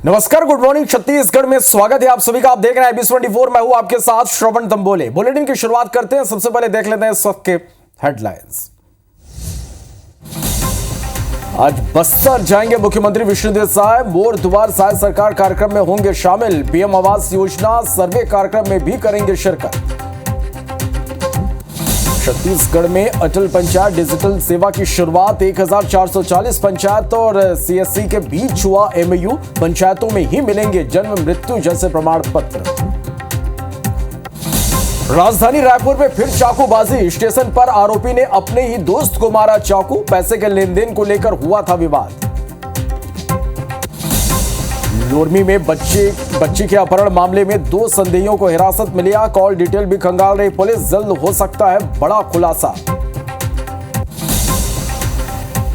नमस्कार, good morning. Chhattisgarh में स्वागत है आप सभी का। आप देख रहे हैं IBS24। मैं हूं आपके साथ श्रवण तंबोले। बुलेटिन की शुरुआत करते हैं। सबसे पहले देख लेते हैं इस वक्त के हेडलाइंस। आज बस्तर जाएंगे मुख्यमंत्री विष्णुदेव साय। मोर द्वार साय सरकार कार्यक्रम में होंगे शामिल। PM आवास योजना सर्वे कार्यक्रम में भी करेंगे शिरकत। छत्तीसगढ़ में अटल पंचायत डिजिटल सेवा की शुरुआत। 1440 पंचायत और CSC के बीच हुआ MOU। पंचायतों में ही मिलेंगे जन्म मृत्यु जैसे प्रमाण पत्र। राजधानी रायपुर में फिर चाकूबाजी। स्टेशन पर आरोपी ने अपने ही दोस्त को मारा चाकू। पैसे के लेन देन को लेकर हुआ था विवाद। लोरमी में बच्ची के अपहरण मामले में 2 संदेहियों को हिरासत में लिया। कॉल डिटेल भी खंगाल रही पुलिस। जल्द हो सकता है बड़ा खुलासा।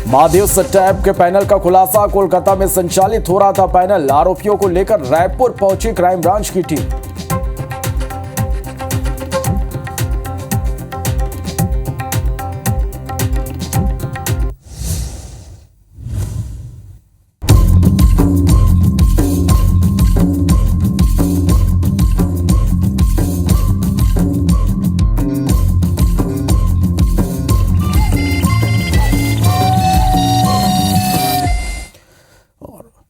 महादेव सट्टा ऐप के पैनल का खुलासा। कोलकाता में संचालित हो रहा था पैनल। आरोपियों को लेकर रायपुर पहुंची क्राइम ब्रांच की टीम।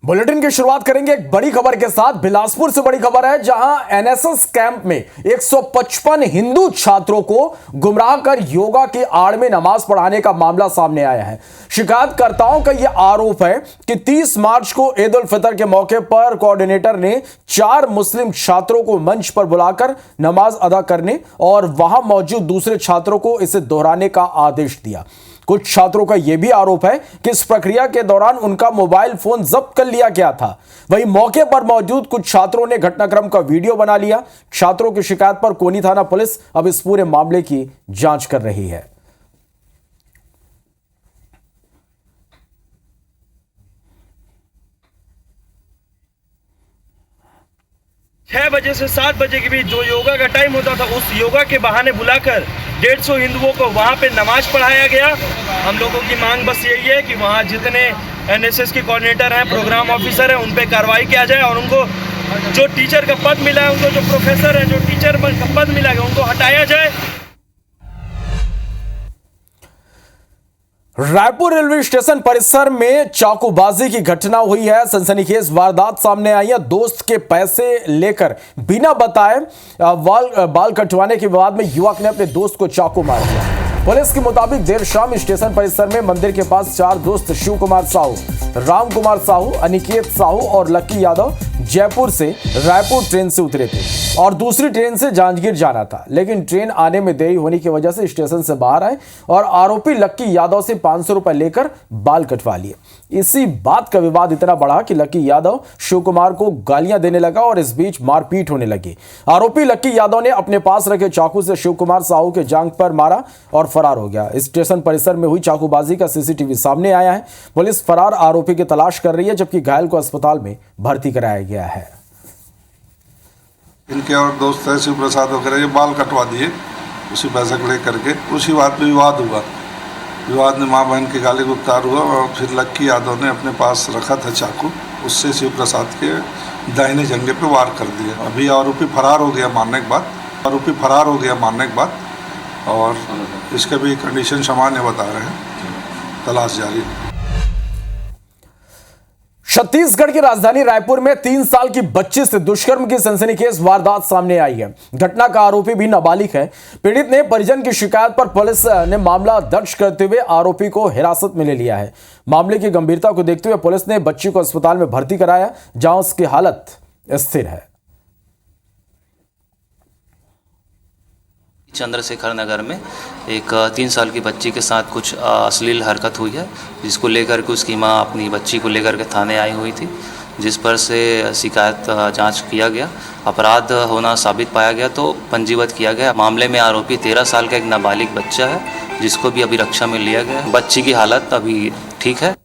बुलेटिन की शुरुआत करेंगे एक बड़ी खबर के साथ। बिलासपुर से बड़ी खबर है, जहां NSS कैंप में 155 हिंदू छात्रों को गुमराह कर योगा की आड़ में नमाज पढ़ाने का मामला सामने आया है। शिकायतकर्ताओं का यह आरोप है कि 30 मार्च को ईद उल फितर के मौके पर कोऑर्डिनेटर ने 4 मुस्लिम छात्रों को मंच पर बुलाकर नमाज अदा करने और वहां मौजूद दूसरे छात्रों को इसे दोहराने का आदेश दिया। कुछ छात्रों का यह भी आरोप है कि इस प्रक्रिया के दौरान उनका मोबाइल फोन जब्त कर लिया गया था। वहीं मौके पर मौजूद कुछ छात्रों ने घटनाक्रम का वीडियो बना लिया। छात्रों की शिकायत पर कोनी थाना पुलिस अब इस पूरे मामले की जांच कर रही है। छह बजे से 7 बजे के बीच जो योगा का टाइम होता था, उस योगा के बहाने बुलाकर 150 हिंदुओं को वहाँ पे नमाज पढ़ाया गया। हम लोगों की मांग बस यही है कि वहाँ जितने NSS के कोऑर्डिनेटर हैं, प्रोग्राम ऑफिसर हैं, उन पे कार्रवाई किया जाए और उनको जो टीचर का पद मिला है, उनको जो प्रोफेसर है, जो टीचर का पद मिला है, उनको हटाया जाए। रायपुर रेलवे स्टेशन परिसर में चाकूबाजी की घटना हुई है। सनसनीखेज वारदात सामने आई है। दोस्त के पैसे लेकर बिना बताए बाल कटवाने के विवाद में युवक ने अपने दोस्त को चाकू मार दिया। पुलिस के मुताबिक देर शाम स्टेशन परिसर में मंदिर के पास 4 दोस्त शिव कुमार साहू, राम कुमार साहू, अनिकेत साहू और लक्की यादव जयपुर से रायपुर ट्रेन से उतरे थे और दूसरी ट्रेन से जांजगीर जाना था, लेकिन ट्रेन आने में देरी होने की वजह से स्टेशन से बाहर आए और आरोपी लक्की यादव से 500 रुपए लेकर बाल कटवा लिए। इसी बात का विवाद इतना बढ़ा कि लक्की यादव शिव कुमार को गालियां देने लगा और इस बीच मारपीट होने लगी। आरोपी लक्की यादव ने अपने पास रखे चाकू से शिव कुमार साहू के जांघ पर मारा और फरार हो गया। स्टेशन परिसर में हुई चाकूबाजी का CCTV सामने आया है। पुलिस फरार आरोपी की तलाश कर रही है, जबकि घायल को अस्पताल में भर्ती कराया गया है। इनके और दोस्त है शिव प्रसाद वगैरह, ये बाल कटवा दिए उसी पैसे को लेकर के। उसी बात पे विवाद हुआ। विवाद में माँ बहन के गाली गुप्तार हुआ और फिर लक्की यादव ने अपने पास रखा था चाकू, उससे शिव प्रसाद के दाहिने जंघे पे वार कर दिया। अभी आरोपी फरार हो गया मानने के बाद और इसके भी कंडीशन सामान्य बता रहे हैं। तलाश जारी है। छत्तीसगढ़ की राजधानी रायपुर में 3 साल की बच्ची से दुष्कर्म की सनसनीखेज वारदात सामने आई है। घटना का आरोपी भी नाबालिग है। पीड़ित ने परिजन की शिकायत पर पुलिस ने मामला दर्ज करते हुए आरोपी को हिरासत में ले लिया है। मामले की गंभीरता को देखते हुए पुलिस ने बच्ची को अस्पताल में भर्ती कराया, जहां उसकी हालत स्थिर है। चंद्रशेखर नगर में एक 3 साल की बच्ची के साथ कुछ अश्लील हरकत हुई है, जिसको लेकर के उसकी मां अपनी बच्ची को लेकर के थाने आई हुई थी, जिस पर से शिकायत जांच किया गया। अपराध होना साबित पाया गया तो पंजीबद्ध किया गया। मामले में आरोपी 13 साल का एक नाबालिग बच्चा है, जिसको भी अभी रक्षा में लिया गया। बच्ची की हालत अभी ठीक है।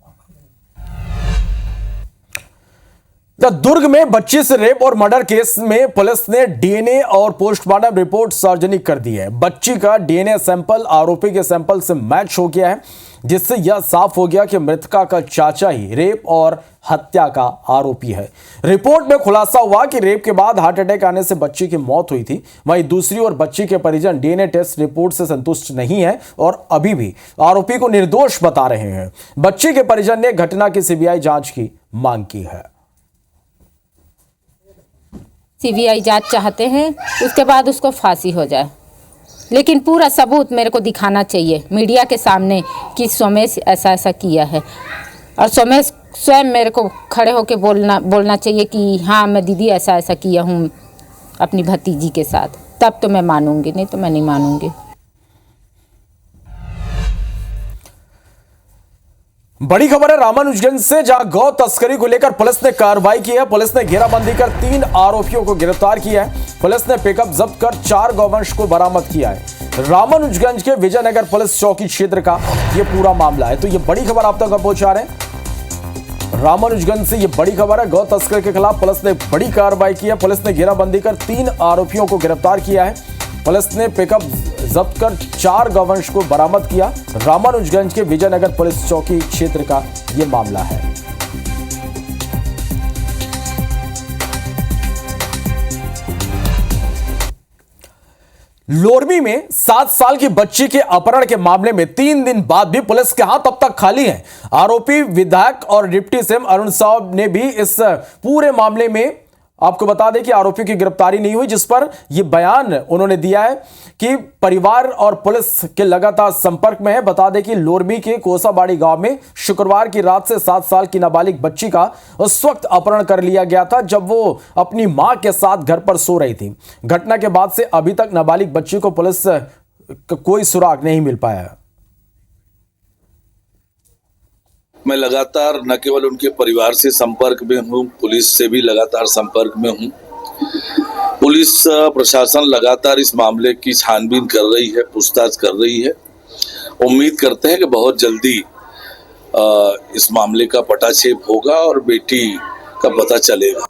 दुर्ग में बच्ची से रेप और मर्डर केस में पुलिस ने DNA और पोस्टमार्टम रिपोर्ट सार्वजनिक कर दी है। बच्ची का DNA सैंपल आरोपी के सैंपल से मैच हो गया है। जिससे यह साफ हो गया कि मृतका का चाचा ही रेप और हत्या का आरोपी है। रिपोर्ट में खुलासा हुआ कि रेप के बाद हार्ट अटैक आने से बच्ची की मौत हुई थी। वहीं दूसरी ओर बच्ची के परिजन डीएनए टेस्ट रिपोर्ट से संतुष्ट नहीं है और अभी भी आरोपी को निर्दोष बता रहे हैं। बच्ची के परिजन ने घटना की सीबीआई जांच की मांग की है। सीबीआई जांच चाहते हैं, उसके बाद उसको फांसी हो जाए, लेकिन पूरा सबूत मेरे को दिखाना चाहिए मीडिया के सामने कि सोमेश ऐसा ऐसा किया है, और सोमेश स्वयं मेरे को खड़े होकर बोलना चाहिए कि हाँ मैं दीदी ऐसा ऐसा किया हूँ अपनी भतीजी के साथ, तब तो मैं मानूंगी, नहीं तो मैं नहीं मानूंगी। बड़ी खबर है रामानुजगंज से, जहां गौ तस्करी को लेकर पुलिस ने कार्रवाई की है। पुलिस ने घेराबंदी कर 3 आरोपियों को गिरफ्तार किया है। पुलिस ने पिकअप जब्त कर 4 गौवंश को बरामद किया है। रामानुजगंज के विजयनगर पुलिस चौकी क्षेत्र का यह पूरा मामला है। तो यह बड़ी खबर आप तक पहुंचा रहे हैं रामानुजगंज से। यह बड़ी खबर है, गौ तस्कर के खिलाफ पुलिस ने बड़ी कार्रवाई की है। पुलिस ने घेराबंदी कर 3 आरोपियों को गिरफ्तार किया है। पुलिस ने पिकअप जब्त कर 4 गौवंश को बरामद किया। रामानुजगंज के विजयनगर पुलिस चौकी क्षेत्र का यह मामला है। लोरमी में 7 साल की बच्ची के अपहरण के मामले में 3 दिन बाद भी पुलिस के हाथ अब तक खाली हैं। आरोपी विधायक और डिप्टी सीएम अरुण साव ने भी इस पूरे मामले में आपको बता दें कि आरोपियों की गिरफ्तारी नहीं हुई, जिस पर यह बयान उन्होंने दिया है कि परिवार और पुलिस के लगातार संपर्क में है। बता दें कि लोरमी के कोसाबाड़ी गांव में शुक्रवार की रात से 7 साल की नाबालिग बच्ची का उस वक्त अपहरण कर लिया गया था जब वो अपनी मां के साथ घर पर सो रही थी। घटना के बाद से अभी तक नाबालिग बच्ची को पुलिस का कोई सुराग नहीं मिल पाया है। मैं लगातार न केवल उनके परिवार से संपर्क में हूँ, पुलिस से भी लगातार संपर्क में हूँ। पुलिस प्रशासन लगातार इस मामले की छानबीन कर रही है, पूछताछ कर रही है। उम्मीद करते हैं कि बहुत जल्दी इस मामले का पटाक्षेप होगा और बेटी का पता चलेगा।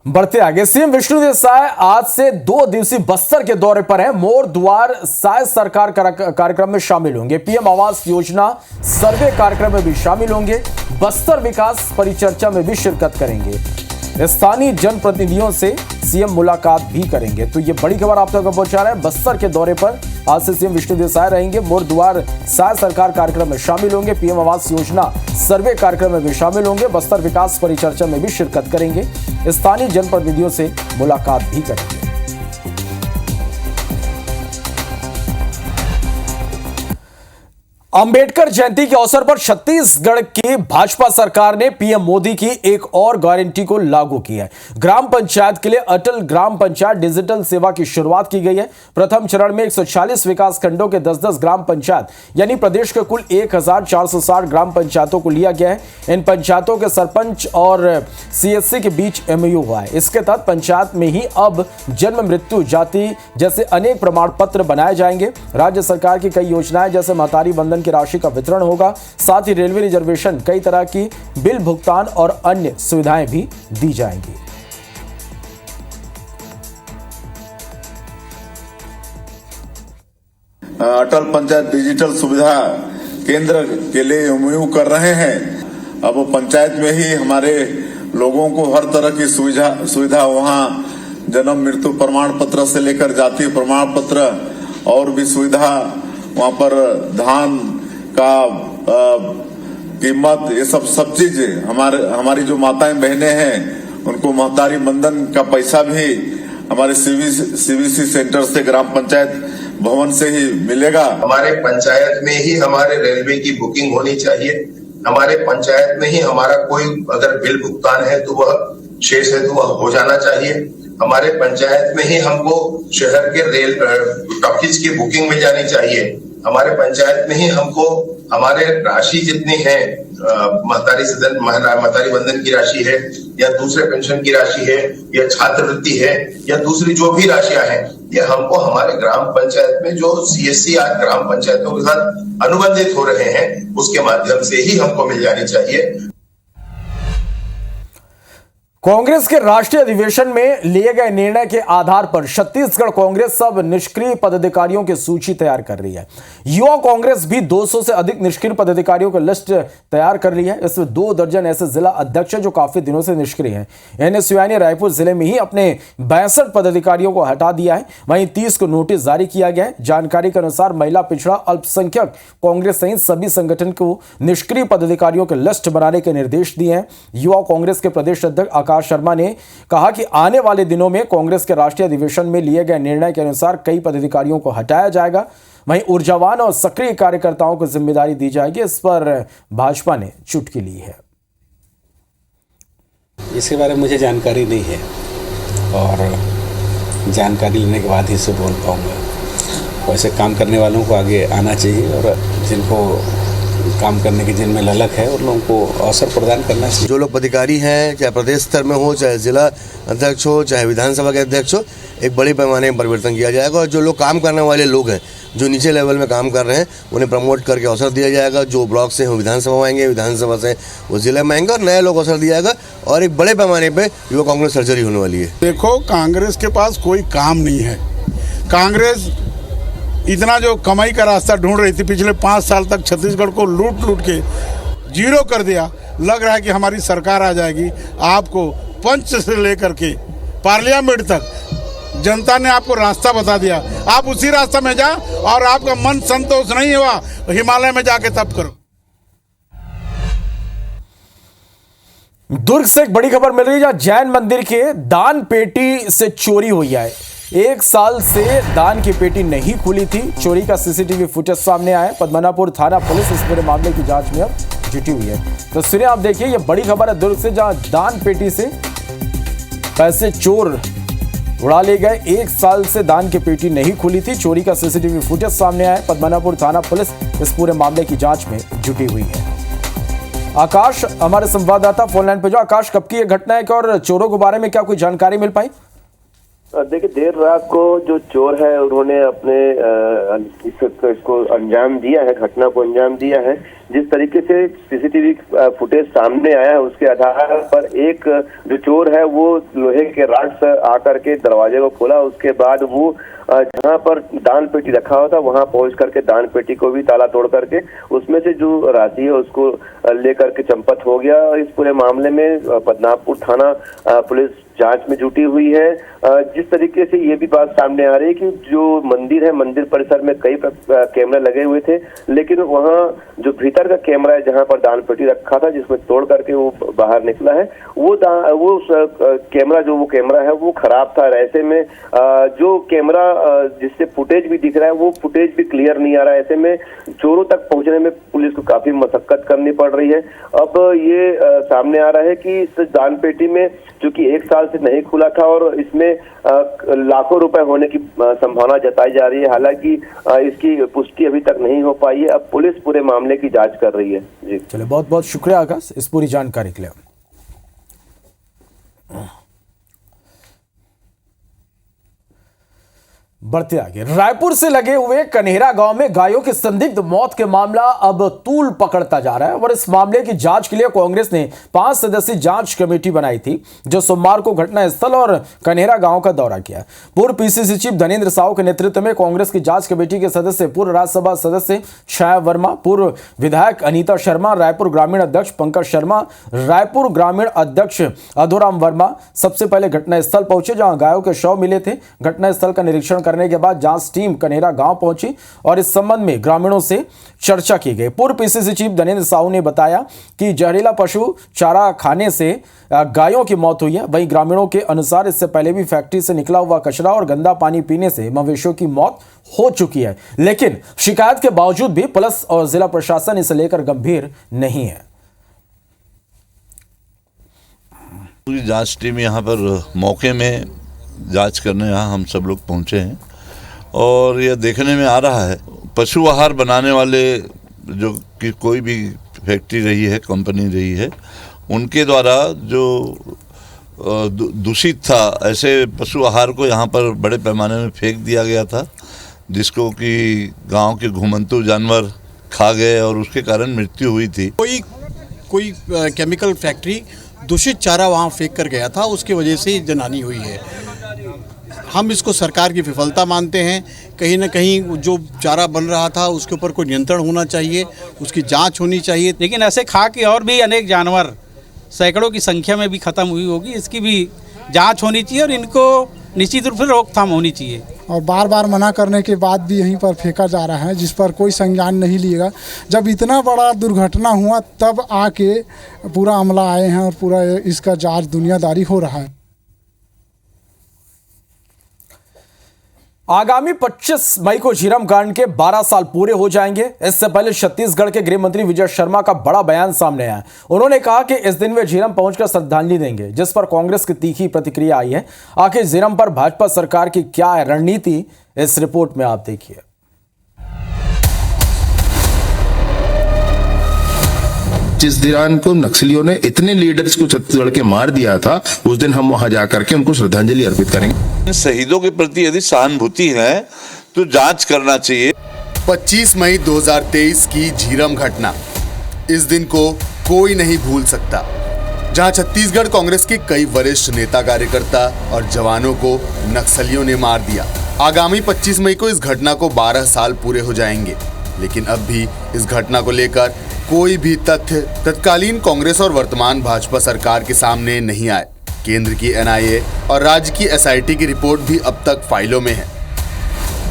बढ़ते आगे, सीएम विष्णुदेव साय आज से 2 दिवसीय बस्तर के दौरे पर हैं। मोर द्वार साय सरकार कार्यक्रम में शामिल होंगे। पीएम आवास योजना सर्वे कार्यक्रम में भी शामिल होंगे। बस्तर विकास परिचर्चा में भी शिरकत करेंगे। स्थानीय जनप्रतिनिधियों से सीएम मुलाकात भी करेंगे। तो ये बड़ी खबर आप तक पहुंचा रहे हैं। बस्तर के दौरे पर आज से सीएम विष्णुदेव साय रहेंगे। मोर द्वार साय सरकार कार्यक्रम में शामिल होंगे। पीएम आवास योजना सर्वे कार्यक्रम में भी शामिल होंगे। बस्तर विकास परिचर्चा में भी शिरकत करेंगे। स्थानीय जनप्रतिनिधियों से मुलाकात भी करेंगे। अंबेडकर जयंती के अवसर पर छत्तीसगढ़ की भाजपा सरकार ने पीएम मोदी की एक और गारंटी को लागू किया है। ग्राम पंचायत के लिए अटल ग्राम पंचायत डिजिटल सेवा की शुरुआत की गई है। प्रथम चरण में 140 विकास खंडों के 10-10 ग्राम पंचायत यानी प्रदेश के कुल 1460 ग्राम पंचायतों को लिया गया है। इन पंचायतों के सरपंच और सीएससी के बीच एमओयू हुआ है। इसके तहत पंचायत में ही अब जन्म, मृत्यु, जाति जैसे अनेक प्रमाण पत्र बनाए जाएंगे। राज्य सरकार की कई योजनाएं जैसे महतारी बंधन की राशि का वितरण होगा। साथ ही रेलवे रिजर्वेशन, कई तरह की बिल भुगतान और अन्य सुविधाएं भी दी जाएंगी। अटल पंचायत डिजिटल सुविधा केंद्र के लिए एमओयू कर रहे हैं। अब वो पंचायत में ही हमारे लोगों को हर तरह की सुविधा वहाँ जन्म, मृत्यु प्रमाण पत्र से लेकर जातीय प्रमाण पत्र और भी सुविधा, वहाँ पर धान का कीमत, ये सब चीज हमारी जो माताएं बहनें हैं उनको महतारी बंधन का पैसा भी हमारे सीवीसी सेंटर से, ग्राम पंचायत भवन से ही मिलेगा। हमारे पंचायत में ही हमारे रेलवे की बुकिंग होनी चाहिए। हमारे पंचायत में ही हमारा कोई अगर बिल भुगतान है तो वह शेष है तो वह हो जाना चाहिए। हमारे पंचायत में ही हमको शहर के रेल टॉकीज की बुकिंग में जानी चाहिए। हमारे पंचायत में ही हमको हमारे राशि जितनी है, महतारी बंधन की राशि है या दूसरे पेंशन की राशि है या छात्रवृत्ति है या दूसरी जो भी राशियां हैं, ये हमको हमारे ग्राम पंचायत में जो सीएससी आज ग्राम पंचायतों के साथ अनुबंधित हो रहे हैं उसके माध्यम से ही हमको मिल जानी चाहिए। कांग्रेस के राष्ट्रीय अधिवेशन में लिए गए निर्णय के आधार पर छत्तीसगढ़ कांग्रेस अब निष्क्रिय पदाधिकारियों की सूची तैयार कर रही है। युवा कांग्रेस भी 200 से अधिक निष्क्रिय पदाधिकारियों की लिस्ट तैयार कर रही है। इसमें 2 दर्जन ऐसे जिला अध्यक्ष जो काफी दिनों से निष्क्रिय हैं। एनएसयूआई ने रायपुर जिले में ही अपने 62 पदाधिकारियों को हटा दिया है। वहीं 30 को नोटिस जारी किया गया है। जानकारी के अनुसार महिला, पिछड़ा, अल्पसंख्यक कांग्रेस सहित सभी संगठन को निष्क्रिय पदाधिकारियों की लिस्ट बनाने के निर्देश दिए हैं। युवा कांग्रेस के प्रदेश अध्यक्ष आकाश शर्मा ने कहा कि आने वाले दिनों में कांग्रेस के राष्ट्रीय अधिवेशन में लिए गए निर्णय के अनुसार कई पदाधिकारियों को हटाया जाएगा। वहीं ऊर्जावान और सक्रिय कार्यकर्ताओं को जिम्मेदारी दी जाएगी। इस पर भाजपा ने चुटकी ली है। इसके बारे में मुझे जानकारी नहीं है और जानकारी लेने के बाद ही इसे बोल पाऊंगा। वैसे काम करने वालों को आगे आना चाहिए और जिनको काम करने की जिनमें ललक है उन लोगों को अवसर प्रदान करना चाहिए। जो लोग पदाधिकारी हैं, चाहे प्रदेश स्तर में हो, चाहे जिला अध्यक्ष हो, चाहे विधानसभा के अध्यक्ष हो, एक बड़े पैमाने में परिवर्तन किया जाएगा। और जो लोग काम करने वाले लोग हैं, जो नीचे लेवल में काम कर रहे हैं, उन्हें प्रमोट करके अवसर दिया जाएगा। जो ब्लॉक से हो विधानसभा आएंगे, विधानसभा से वो जिले में आएंगे और नए लोग अवसर दिया जाएगा और एक बड़े पैमाने पर युवा कांग्रेस सर्जरी होने वाली है। देखो, कांग्रेस के पास कोई काम नहीं है। कांग्रेस इतना जो कमाई का रास्ता ढूंढ रही थी पिछले 5 साल तक, छत्तीसगढ़ को लूट के जीरो कर दिया। लग रहा है कि हमारी सरकार आ जाएगी। आपको पंच से लेकर के पार्लियामेंट तक जनता ने आपको रास्ता बता दिया। आप उसी रास्ते में जा और आपका मन संतोष नहीं हुआ, हिमालय में जाके तप करो। दुर्ग से एक बड़ी खबर मिल रही है, जहां जैन मंदिर के दान पेटी से चोरी हुई है। 1 साल से दान की पेटी नहीं खुली थी। चोरी का सीसीटीवी फुटेज सामने आया। पद्मनापुर थाना पुलिस इस पूरे मामले की जांच में अब जुटी हुई है। तस्वीरें आप देखिए, ये बड़ी खबर है दुर्ग से, जहां दान पेटी से पैसे चोर उड़ा ले गए। 1 साल से दान की पेटी नहीं खुली थी। चोरी का सीसीटीवी फुटेज सामने आया। पद्मनापुर थाना पुलिस इस पूरे मामले की जांच में जुटी हुई है। आकाश हमारे संवाददाता फोन लाइन पे जो। आकाश, कब की ये घटना है और चोरों के बारे में क्या कोई जानकारी मिल पाई? देखिए, देर रात को जो चोर है उन्होंने अपने इसको अंजाम दिया है, घटना को अंजाम दिया है। जिस तरीके से सीसीटीवी फुटेज सामने आया है उसके आधार पर एक जो चोर है वो लोहे के रॉड से आकर के दरवाजे को खोला। उसके बाद वो जहां पर दान पेटी रखा हुआ था वहां पहुंच करके दान पेटी को भी ताला तोड़ करके उसमें से जो राशि है उसको लेकर के चंपत हो गया। इस पूरे मामले में पद्मनापुर थाना पुलिस जांच में जुटी हुई है। जिस तरीके से ये भी बात सामने आ रही है कि जो मंदिर है, मंदिर परिसर में कई कैमरे लगे हुए थे, लेकिन वहां जो भीतर का कैमरा है जहां पर दान पेटी रखा था जिसमें तोड़ करके वो बाहर निकला है, वो कैमरा जो वो कैमरा है वो खराब था। ऐसे में जो कैमरा जिससे फुटेज भी दिख रहा है वो फुटेज भी क्लियर नहीं आ रहा है। ऐसे में चोरों तक पहुंचने में पुलिस को काफी मशक्कत करनी पड़ रही है। अब ये सामने आ रहा है कि इस दान पेटी में जो कि 1 साल से नहीं खुला था और इसमें लाखों रुपए होने की संभावना जताई जा रही है। हालांकि इसकी पुष्टि अभी तक नहीं हो पाई है। अब पुलिस पूरे मामले की जांच कर रही है। जी चलिए, बहुत बहुत शुक्रिया आकाश इस पूरी जानकारी के लिए। बढ़ते आगे, रायपुर से लगे हुए कन्हेरा गांव में गायों की संदिग्ध मौत के मामला अब तूल पकड़ता जा रहा है और इस मामले की जांच के लिए कांग्रेस ने 5 सदस्यीय जांच कमेटी बनाई थी, जो सोमवार को घटनास्थल और कन्हेरा गांव का दौरा किया। पूर्व पीसीसी चीफ धनेंद्र साहू के नेतृत्व में कांग्रेस की जांच कमेटी के सदस्य पूर्व राज्यसभा सदस्य छाया वर्मा, पूर्व विधायक अनीता शर्मा, रायपुर ग्रामीण अध्यक्ष पंकज शर्मा, रायपुर ग्रामीण अध्यक्ष अधोराम वर्मा सबसे पहले घटनास्थल पहुंचे, जहां गायों के शव मिले थे। घटनास्थल का निरीक्षण करने के बाद जांच टीम कन्हेरा गांव पहुंची और इस संबंध में ग्रामीणों से चर्चा की गई। पूर्व पीसीसी चीफ धनेंद्र साहू ने बताया कि जहरीला पशु चारा खाने से गायों की मौत हुई है। वहीं ग्रामीणों के अनुसार इससे पहले भी फैक्ट्री से निकला हुआ कचरा और गंदा पानी पीने से मवेशियों की मौत हो चुकी है, लेकिन शिकायत के बावजूद भी पुलिस और जिला प्रशासन इसे लेकर गंभीर नहीं है। पूरी जांच टीम यहाँ पर मौके में जांच करने यहाँ हम सब लोग पहुँचे हैं और यह देखने में आ रहा है पशु आहार बनाने वाले जो कि कोई भी फैक्ट्री रही है, कंपनी रही है, उनके द्वारा जो दूषित था ऐसे पशु आहार को यहाँ पर बड़े पैमाने में फेंक दिया गया था, जिसको कि गांव के घुमंतु जानवर खा गए और उसके कारण मृत्यु हुई थी। कोई केमिकल फैक्ट्री दूषित चारा वहाँ फेंक कर गया था, उसकी वजह से ये जनहानि हुई है। हम इसको सरकार की विफलता मानते हैं। कहीं ना कहीं जो चारा बन रहा था उसके ऊपर कोई नियंत्रण होना चाहिए, उसकी जांच होनी चाहिए। लेकिन ऐसे खा के और भी अनेक जानवर सैकड़ों की संख्या में भी ख़त्म हुई होगी, इसकी भी जांच होनी चाहिए और इनको निश्चित रूप से रोकथाम होनी चाहिए। और बार बार मना करने के बाद भी यहीं पर फेंका जा रहा है, जिस पर कोई संज्ञान नहीं लिएगा। जब इतना बड़ा दुर्घटना हुआ तब आके पूरा अमला आए हैं और पूरा इसका जांच दुनियादारी हो रहा है। आगामी 25 मई को झीरम कांड के 12 साल पूरे हो जाएंगे। इससे पहले छत्तीसगढ़ के गृह मंत्री विजय शर्मा का बड़ा बयान सामने आया। उन्होंने कहा कि इस दिन वे झीरम पहुंचकर श्रद्धांजलि देंगे, जिस पर कांग्रेस की तीखी प्रतिक्रिया आई है। आखिर झीरम पर भाजपा सरकार की क्या है रणनीति, इस रिपोर्ट में आप देखिए। जिस दिन को नक्सलियों ने इतने लीडर्स को छत्तीसगढ़ के मार दिया था, उस दिन हम वहां जाकर के उनको श्रद्धांजलि अर्पित करेंगे। शहीदों के प्रति यदि सहानुभूति है तो जांच करना चाहिए। 25 मई 2023 की झीरम घटना, इस दिन को कोई नहीं भूल सकता, जहां छत्तीसगढ़ कांग्रेस के कई वरिष्ठ नेता कार्यकर्ता और जवानों को नक्सलियों ने मार दिया। आगामी 25 मई को इस घटना को 12 साल पूरे हो जाएंगे, लेकिन अब भी इस घटना को लेकर कोई भी तथ्य तत्कालीन कांग्रेस और वर्तमान भाजपा सरकार के सामने नहीं आए। केंद्र की एनआईए और राज्य की एसआईटी की रिपोर्ट भी अब तक फाइलों में है।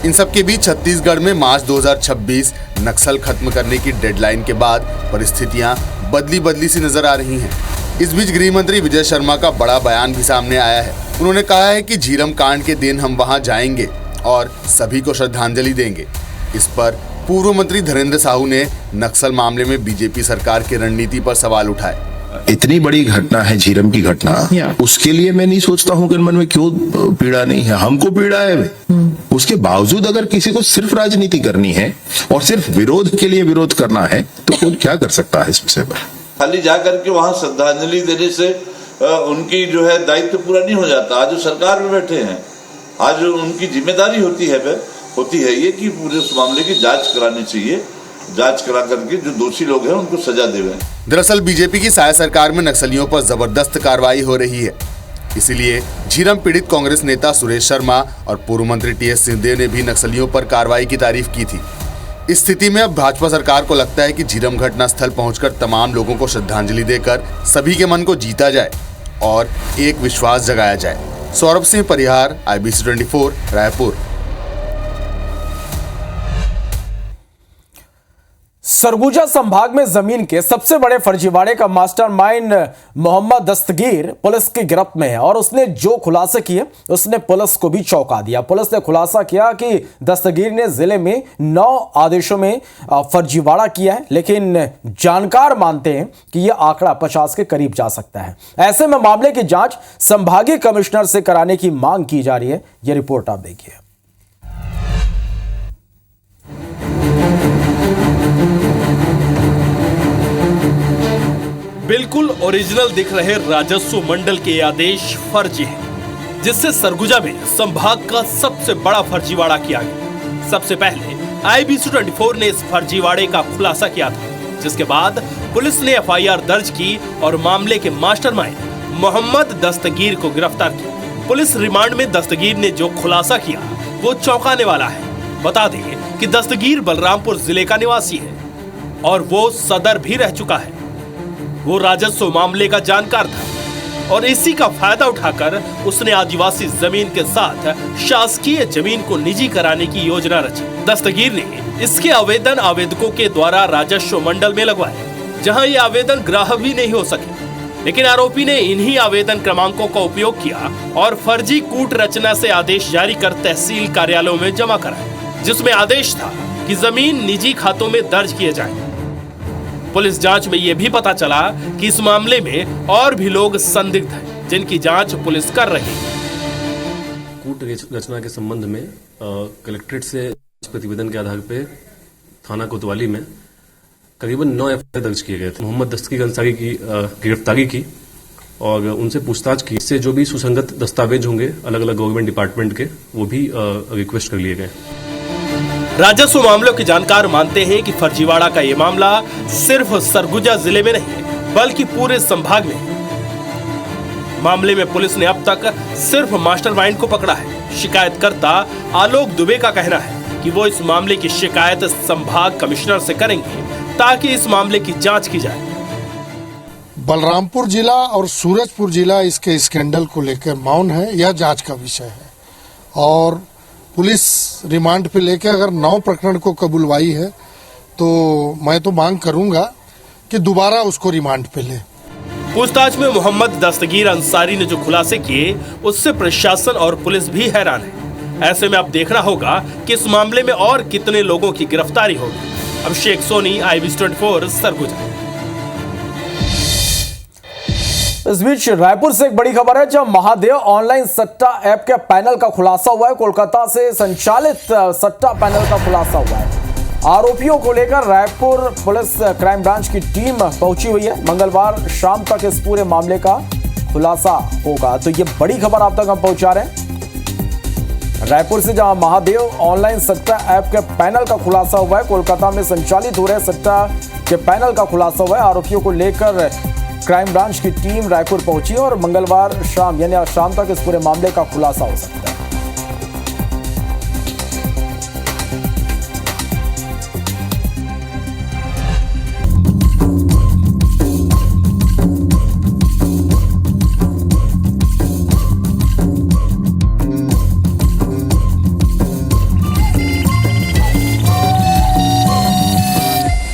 इन सब के बीच छत्तीसगढ़ में मार्च 2026 नक्सल खत्म करने की डेडलाइन के बाद परिस्थितियां बदली सी नजर आ रही हैं। इस बीच गृह मंत्री विजय शर्मा का बड़ा बयान भी सामने आया है। उन्होंने कहा है कि झीरम कांड के दिन हम वहां जाएंगे और सभी को श्रद्धांजलि देंगे। इस पर पूर्व मंत्री धर्मेंद्र साहू ने नक्सल मामले में बीजेपी सरकार की रणनीति पर सवाल उठाए। इतनी बड़ी घटना है झीरम की घटना, उसके लिए मैं नहीं सोचता हूँ कि मन में क्यों पीड़ा नहीं है। हमको पीड़ा है। उसके बावजूद अगर किसी को सिर्फ राजनीति करनी है और सिर्फ विरोध के लिए विरोध करना है तो कौन क्या कर सकता है। इससे खाली जाकर के वहां श्रद्धांजलि देने से उनकी जो है दायित्व पूरा नहीं हो जाता। आज जो सरकार में बैठे हैं, आज उनकी जिम्मेदारी होती है ये कि पूरे उस मामले की जांच करानी चाहिए। जांच करा करके जो दोषी लोग हैं उनको सजा देवे। दरअसल बीजेपी की साया सरकार में नक्सलियों पर जबरदस्त कार्रवाई हो रही है। इसीलिए झीरम पीड़ित कांग्रेस नेता सुरेश शर्मा और पूर्व मंत्री टीएस सिंहदेव ने भी नक्सलियों पर कार्रवाई की तारीफ की थी। इस स्थिति में अब भाजपा सरकार को लगता है कि झीरम घटना स्थल पहुंचकर तमाम लोगों को श्रद्धांजलि देकर सभी के मन को जीता जाए और एक विश्वास जगाया जाए। सौरभ सिंह परिहार, IBC 24, रायपुर। सरगुजा संभाग में जमीन के सबसे बड़े फर्जीवाड़े का मास्टरमाइंड मोहम्मद दस्तगीर पुलिस की गिरफ्त में है और उसने जो खुलासे किए उसने पुलिस को भी चौंका दिया। पुलिस ने खुलासा किया कि दस्तगीर ने जिले में 9 आदेशों में फर्जीवाड़ा किया है, लेकिन जानकार मानते हैं कि यह आंकड़ा 50 के करीब जा सकता है। ऐसे में मामले की जांच संभागीय कमिश्नर से कराने की मांग की जा रही है। यह रिपोर्ट आप देखिए। बिल्कुल ओरिजिनल दिख रहे राजस्व मंडल के आदेश फर्जी हैं, जिससे सरगुजा में संभाग का सबसे बड़ा फर्जीवाड़ा किया गया। सबसे पहले IBC 24 ने इस फर्जीवाड़े का खुलासा किया था, जिसके बाद पुलिस ने FIR दर्ज की और मामले के मास्टरमाइंड मोहम्मद दस्तगीर को गिरफ्तार किया। पुलिस रिमांड में दस्तगीर ने जो खुलासा किया वो चौंकाने वाला है। बता दें कि दस्तगीर बलरामपुर जिले का निवासी है और वो सदर भी रह चुका है। वो राजस्व मामले का जानकार था और इसी का फायदा उठाकर उसने आदिवासी जमीन के साथ शासकीय जमीन को निजी कराने की योजना रची। दस्तगीर ने इसके आवेदन आवेदकों के द्वारा राजस्व मंडल में लगवाए, जहां ये आवेदन ग्राह्य भी नहीं हो सके। लेकिन आरोपी ने इन्हीं आवेदन क्रमांकों का उपयोग किया और फर्जी कूट रचना से आदेश जारी कर तहसील कार्यालयों में जमा कराए, जिसमें आदेश था कि जमीन निजी खातों में दर्ज किए जाए। पुलिस जांच में यह भी पता चला कि इस मामले में और भी लोग संदिग्ध हैं, जिनकी जांच पुलिस कर रही है। कूट रचना के संबंध में कलेक्ट्रेट से प्रतिवेदन के आधार पर थाना कोतवाली में करीबन 9 FIR दर्ज किए गए थे। मोहम्मद दस्तगीर अंसारी की गिरफ्तारी की और उनसे पूछताछ की। इससे जो भी सुसंगत दस्तावेज होंगे अलग अलग गवर्नमेंट डिपार्टमेंट के, वो भी रिक्वेस्ट कर लिए गए। राजस्व मामलों के जानकार मानते हैं कि फर्जीवाड़ा का ये मामला सिर्फ सरगुजा जिले में नहीं बल्कि पूरे संभाग में है। मामले में पुलिस ने अब तक सिर्फ मास्टरमाइंड को पकड़ा है। शिकायतकर्ता आलोक दुबे का कहना है कि वो इस मामले की शिकायत संभाग कमिश्नर से करेंगे ताकि इस मामले की जांच की जाए। बलरामपुर जिला और सूरजपुर जिला इसके स्कैंडल को लेकर मौन है, यह जांच का विषय है और पुलिस रिमांड पे लेकर अगर 9 प्रकरण को कबूलवाई है तो मैं तो मांग करूंगा कि दोबारा उसको रिमांड पे ले। पूछताछ में मोहम्मद दस्तगीर अंसारी ने जो खुलासे किए उससे प्रशासन और पुलिस भी हैरान है। ऐसे में अब देखना होगा कि इस मामले में और कितने लोगों की गिरफ्तारी होगी। अभिषेक सोनी, IBC24 सरगुजा। इस बीच रायपुर से एक बड़ी खबर है, जब महादेव ऑनलाइन सट्टा ऐप के पैनल का खुलासा हुआ है। कोलकाता से संचालित सट्टा पैनल का खुलासा हुआ है। आरोपियों को लेकर रायपुर पुलिस क्राइम ब्रांच की टीम पहुंची हुई है। मंगलवार शाम तक इस पूरे मामले का खुलासा होगा। तो ये बड़ी खबर आप तक हम पहुंचा रहे हैं रायपुर से, जहां महादेव ऑनलाइन सट्टा ऐप के पैनल का खुलासा हुआ है। कोलकाता में संचालित हो रहे सट्टा के पैनल का खुलासा हुआ है। आरोपियों को लेकर क्राइम ब्रांच की टीम रायपुर पहुंची और मंगलवार शाम यानी आज शाम तक इस पूरे मामले का खुलासा हो सकता है।